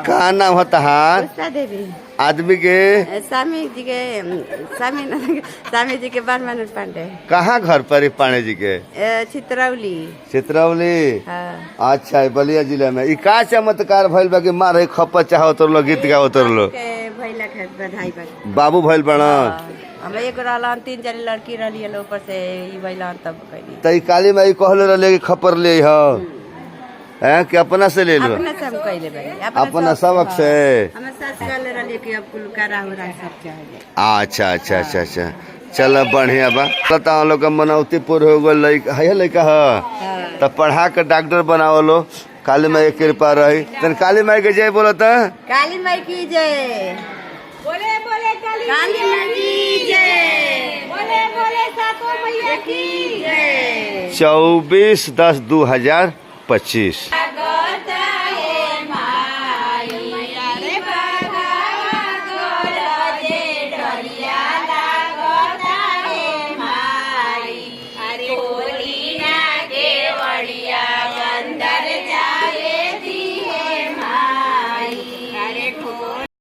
का नाम होता है देवी आदमी के? स्वामी जी के बारमानंद पांडे। कहाँ घर पर पांडे जी के? चित्रौली। चित्रौली। हाँ। अच्छा बलिया जिला में। का चमत्कार भइल बा कि मारे खप्पा चाह उतरलो गीत गा उतरलो? बाबू भइल बड़न। हम एक रहलन 3 लड़की रही ऊपर से भैलन तब तई काली माई कहले रहले कि खप्पर ले है कि अपना से ले लो? अपना से हम कहले भाई अपना सबक से। हम सास कहले रहले कि अब कुल करा हो रहा सब चाहिए। अच्छा अच्छा अच्छा अच्छा चल बढ़िया बा। पता हम लोग का मनौती पूर्ण हो गल है लड़का है तब पढ़ा के डॉक्टर बनाओ लो। काली माई की कृपा रही। तन काली माई के जय बोलो तो। काली माई की जय। बोले बोले काली माई की जय। बोले बोले सातों मैया की जय। 24/10/2025।